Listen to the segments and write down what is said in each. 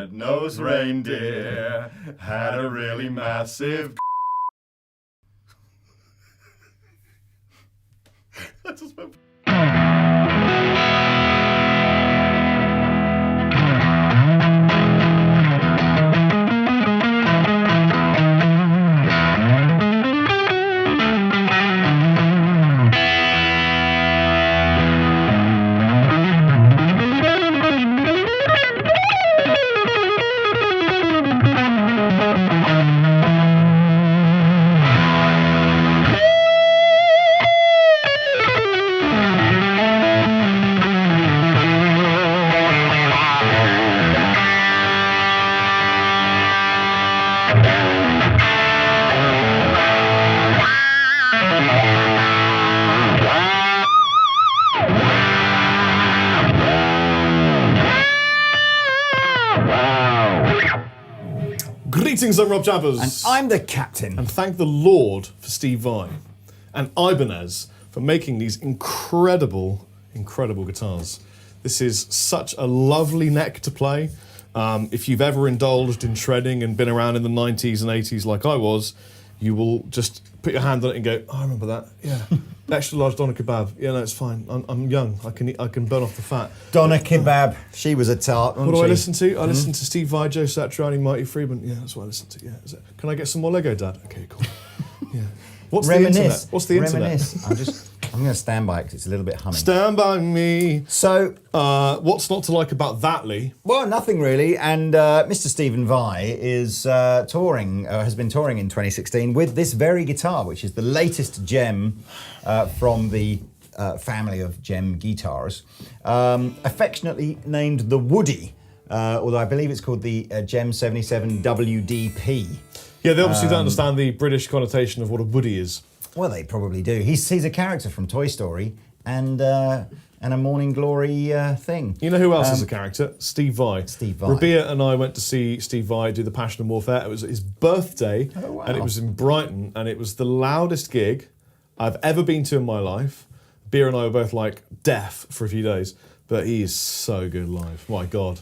red-nosed reindeer had a really massive I just went... Greetings, I'm Rob Chapman. And I'm the captain. And thank the Lord for Steve Vai and Ibanez for making these incredible guitars. This is such a lovely neck to play. If you've ever indulged in shredding and been around in the 90s and 80s like I was, you will just put your hand on it and go, oh, I remember that, yeah. Extra large doner kebab. Yeah, no, it's fine. I'm young. I can burn off the fat. Doner kebab. She was a tart, wasn't What do she? I listen to? I listen to Steve Vai, Joe Satriani, Marty Friedman. Yeah, that's what I listen to. Yeah. Can I get some more Lego, Dad? Okay, cool. Yeah. What's the internet? What's the internet? I'm going to stand by it because it's a little bit humming. Stand by me. So, what's not to like about that, Lee? Well, nothing really. And Mr. Stephen Vai is touring, has been touring in 2016 with this very guitar, which is the latest gem from the family of gem guitars, affectionately named the Woody, although I believe it's called the Gem 77 WDP. Yeah, they obviously don't understand the British connotation of what a Woody is. Well, they probably do. He's a character from Toy Story and a Morning Glory thing. You know who else is a character? Steve Vai. Steve Vai. Rabia and I went to see Steve Vai do the Passion and Warfare. It was his birthday, wow. And it was in Brighton, and it was the loudest gig I've ever been to in my life. Bea and I were both like deaf for a few days, but he is so good live. My God.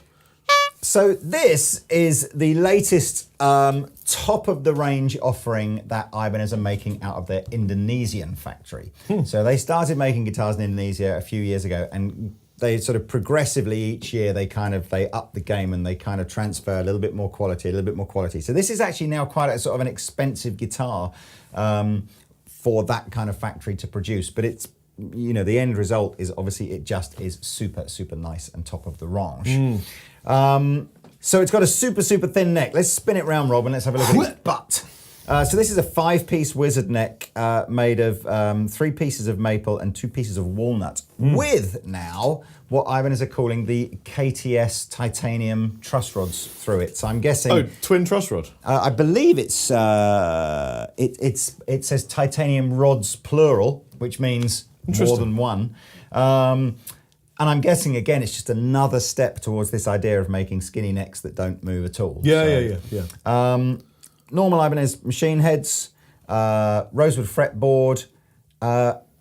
So this is the latest top-of-the-range offering that Ibanez are making out of their Indonesian factory. So they started making guitars in Indonesia a few years ago, and they sort of progressively each year they up the game and they kind of transfer a little bit more quality. So this is actually now quite a sort of an expensive guitar for that kind of factory to produce, but it's, you know, the end result is obviously it just is super nice and top of the range. So it's got a super thin neck. Let's spin it round, Rob, and let's have a look at its butt. So this is a 5-piece wizard neck made of 3 pieces of maple and 2 pieces of walnut, with now what Ibanez are calling the KTS titanium truss rods through it. So I'm guessing... Oh, twin truss rod? I believe it says titanium rods plural, which means more than one. And I'm guessing, again, it's just another step towards this idea of making skinny necks that don't move at all. Yeah. Normal Ibanez machine heads, rosewood fretboard,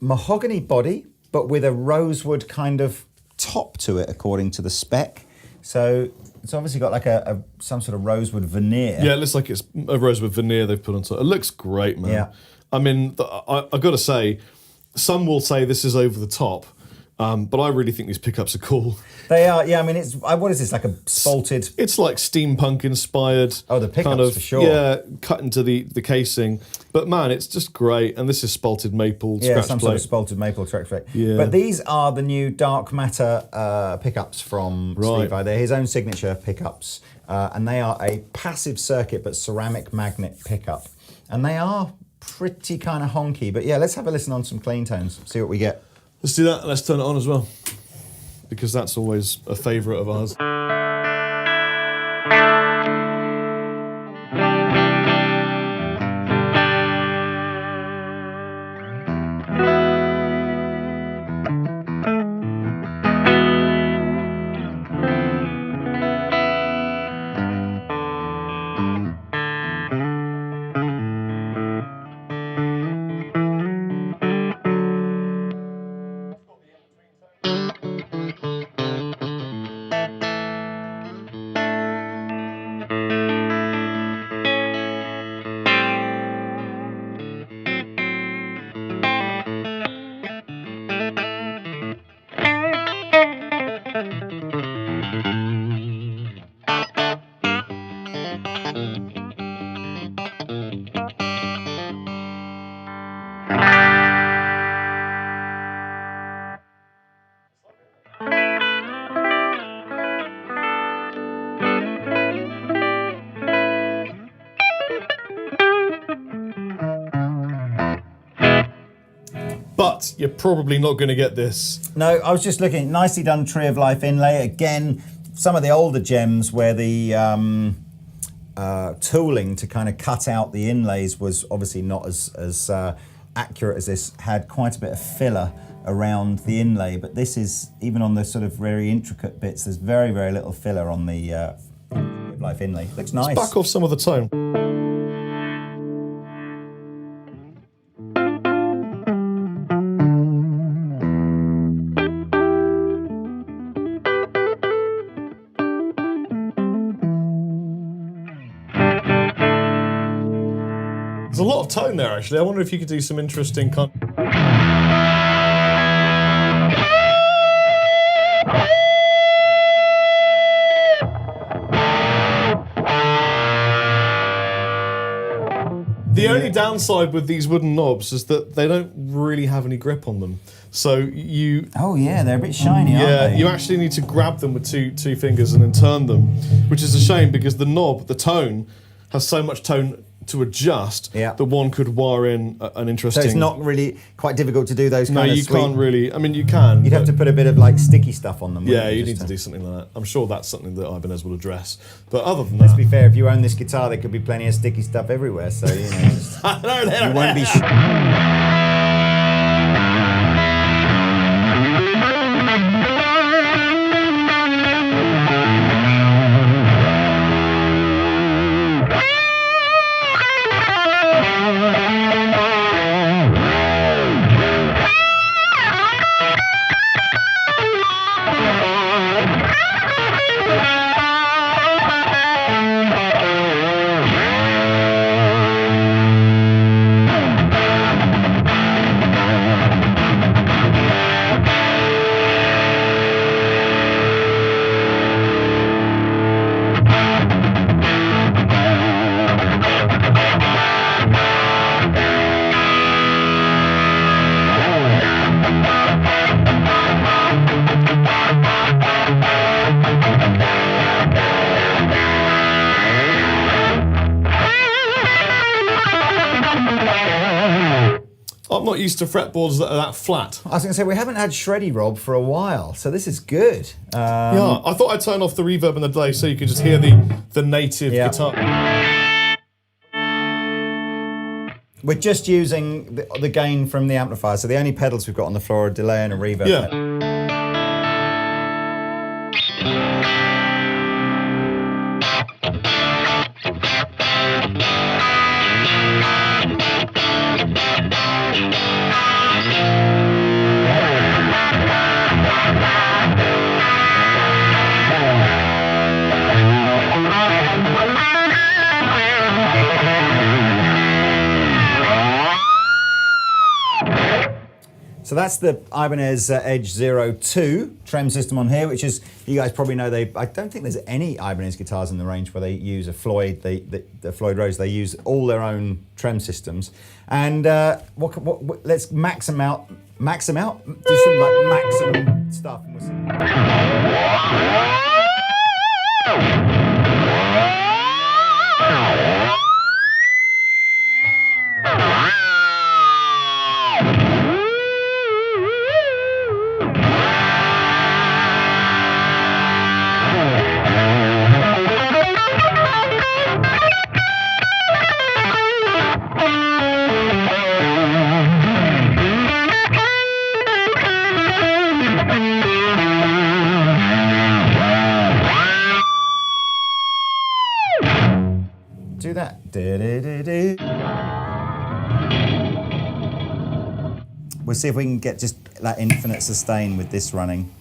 mahogany body, but with a rosewood kind of top to it, according to the spec. So it's obviously got like some sort of rosewood veneer. Yeah, it looks like it's a rosewood veneer they've put on top. It looks great, man. Yeah. I mean, I've got to say, some will say this is over the top, but I really think these pickups are cool. They are, yeah. I mean, what is this, like a spalted? It's like steampunk inspired. Oh, the pickups kind of, for sure. Yeah, cut into the casing. But man, it's just great. And this is spalted maple scratch some plate. sort of spalted maple scratch plate. Yeah. But these are the new dark matter pickups from Steve Vai. They're his own signature pickups, and they are a passive circuit but ceramic magnet pickup, and they are pretty kind of honky. But yeah, let's have a listen on some clean tones. See what we get. Let's do that. Let's turn it on as well, because that's always a favourite of ours. but you're probably not going to get this. No, I was just looking. Nicely done Tree of Life inlay. Again, some of the older gems where the tooling to kind of cut out the inlays was obviously not as accurate as this, had quite a bit of filler around the inlay, but this is, even on the sort of very intricate bits, there's very, very little filler on the Life inlay. Looks nice. Let's back off some of the tone. There's a lot of tone there, actually. I wonder if you could do some interesting kind. The only downside with these wooden knobs is that they don't really have any grip on them. So you... Oh yeah, they're a bit shiny, aren't they? Yeah, you actually need to grab them with two fingers and then turn them, which is a shame because the knob, the tone, has so much tone to adjust that one could wire in an interesting... So it's not really quite difficult to do those kind of No, you sweet... can't really... I mean, you can. You'd have to put a bit of like sticky stuff on them. Yeah, you need to do something like that. I'm sure that's something that Ibanez will address. But other than Let's that... be fair, if you own this guitar, there could be plenty of sticky stuff everywhere, so, you know... Just, you won't be... I'm not used to fretboards that are that flat. I was going to say, we haven't had Shreddy Rob for a while, so this is good. Yeah, I thought I'd turn off the reverb and the delay so you could just hear the native guitar. We're just using the gain from the amplifier, so the only pedals we've got on the floor are a delay and a reverb. Yeah. So that's the Ibanez Edge 02 trem system on here, which is, you guys probably know, I don't think there's any Ibanez guitars in the range where they use a Floyd, the Floyd Rose. They use all their own trem systems. And let's max them out, do some like maximum stuff. And we'll see. Do that. We'll see if we can get just that infinite sustain with this running.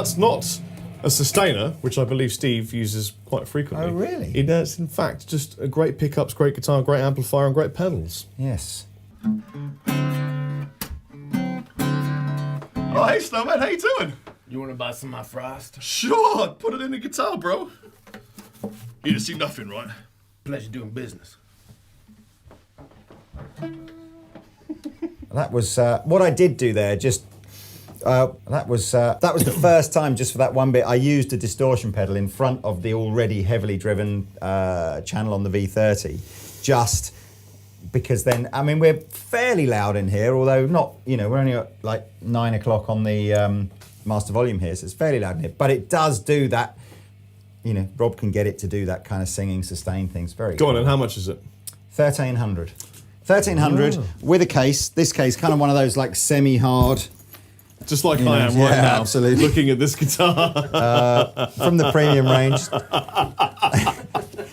that's not a sustainer, which I believe Steve uses quite frequently. Oh, really? It's in fact just a great pickups, great guitar, great amplifier, and great pedals. Yes. Oh, hey, Snowman, how you doing? You want to buy some of my frost? Sure, put it in the guitar, bro. You didn't see nothing, right? Pleasure doing business. That was what I did do there. That was the first time, just for that one bit, I used a distortion pedal in front of the already heavily driven channel on the V30, just because then, I mean, we're fairly loud in here, although not, we're only at like 9 o'clock on the master volume here, so it's fairly loud in here. But it does do that, Rob can get it to do that kind of singing, sustain things. Very Go cool. on, and how much is it? 1,300. 1,300 with a case. This case, kind of one of those like semi-hard. Just like I am right now, absolutely. looking at this guitar. From the premium range.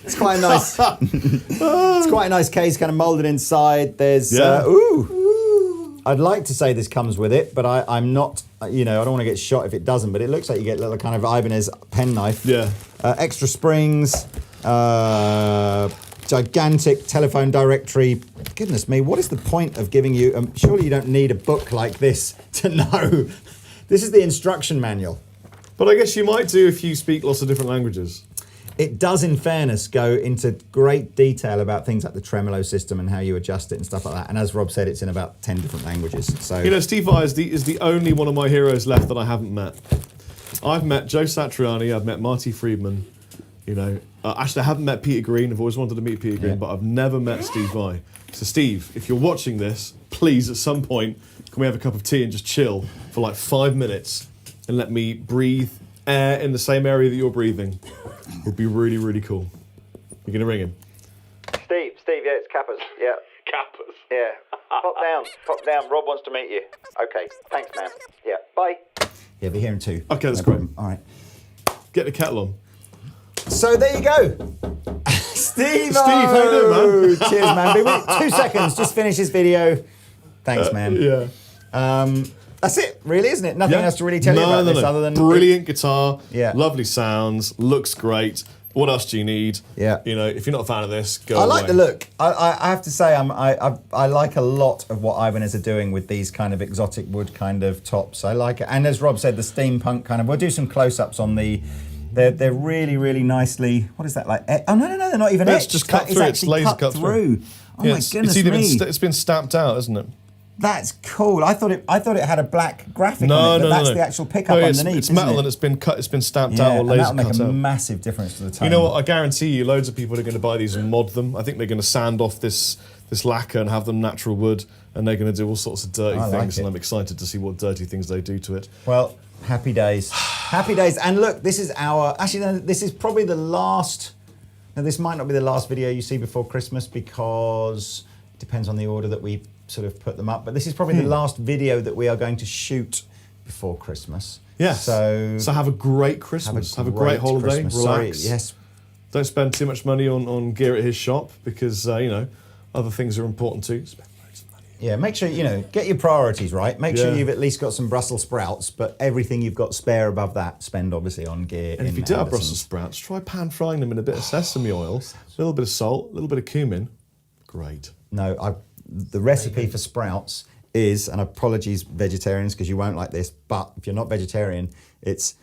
It's quite a nice. It's quite a nice case, kind of molded inside. There's I'd like to say this comes with it, but I'm not. I don't want to get shot if it doesn't. But it looks like you get a little kind of Ibanez penknife. Yeah. Extra springs. Gigantic telephone directory. Goodness me, what is the point of giving you... surely you don't need a book like this to know. This is the instruction manual. But I guess you might do if you speak lots of different languages. It does, in fairness, go into great detail about things like the tremolo system and how you adjust it and stuff like that. And as Rob said, it's in about 10 different languages. So Steve Vai is the only one of my heroes left that I haven't met. I've met Joe Satriani, I've met Marty Friedman, actually, I haven't met Peter Green. I've always wanted to meet Peter Green, but I've never met Steve Vai. So, Steve, if you're watching this, please, at some point, can we have a cup of tea and just chill for like 5 minutes and let me breathe air in the same area that you're breathing? Would be really, really cool. You're going to ring him? Steve, yeah, it's Kappas. Yeah. Kappas. Yeah. Pop down. Rob wants to meet you. Okay, thanks, man. Yeah, bye. Yeah, be here in 2. Okay, that's great. All right. Get the kettle on. So there you go. Steve, how you doing, man? Cheers, man. Be with 2 seconds. Just finish this video. Thanks, man. Yeah. That's it, really, isn't it? Nothing else to really tell you about this other than... Brilliant guitar. Yeah. Lovely sounds. Looks great. What else do you need? Yeah. If you're not a fan of this, go I away. like the look. I have to say, I like a lot of what Ibanez are doing with these kind of exotic wood kind of tops. I like it. And as Rob said, the steampunk kind of... We'll do some close-ups on the... They're really, really nicely... What is that like? Oh, no, they're not even etched. It's just cut through. It's laser cut through. Oh, my goodness me. It's been stamped out, isn't it? That's cool. I thought it had a black graphic on it, but that's the actual pickup underneath. It's metal and it's been cut. It's been stamped out or laser cut out. That'll make a massive difference to the tone. You know what? I guarantee you, loads of people are going to buy these and mod them. I think they're going to sand off this lacquer and have them natural wood, and they're going to do all sorts of dirty things. And I'm excited to see what dirty things they do to it. Well, happy days, happy days. And look, this is this is probably the last. Now, this might not be the last video you see before Christmas because it depends on the order that we sort of put them up. But this is probably the last video that we are going to shoot before Christmas. Yes. So have a great Christmas. Have a great holiday. Christmas. Relax. Sorry, yes. Don't spend too much money on gear at his shop because other things are important too. Spend loads of money. Yeah, make sure get your priorities right. Make sure you've at least got some Brussels sprouts, but everything you've got spare above that, spend obviously on gear. And if you do have Brussels sprouts, try pan frying them in a bit of sesame oil, a little bit of salt, a little bit of cumin. Great. No, the recipe for sprouts is, and apologies vegetarians because you won't like this, but if you're not vegetarian, it's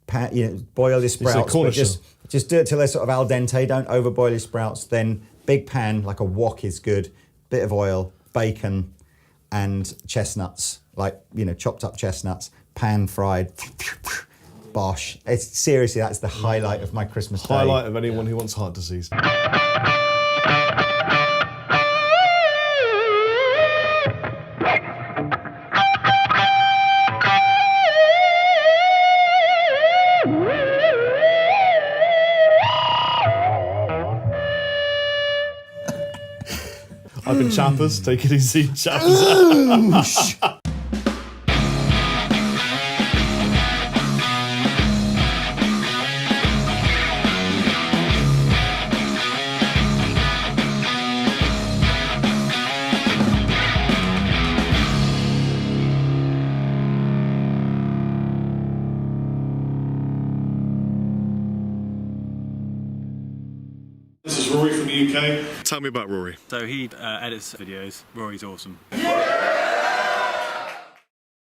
boil your sprouts, but just do it till they're sort of al dente. Don't overboil your sprouts. Then big pan, like a wok is good. Bit of oil, bacon, and chestnuts, chopped up chestnuts, pan fried. Bosh! Seriously, that's the highlight of my Christmas day. Highlight of anyone who wants heart disease. I've been Chappers. Take it easy, Chappers. This is Rory from the UK. Tell me about Rory. So he edits videos. Rory's awesome.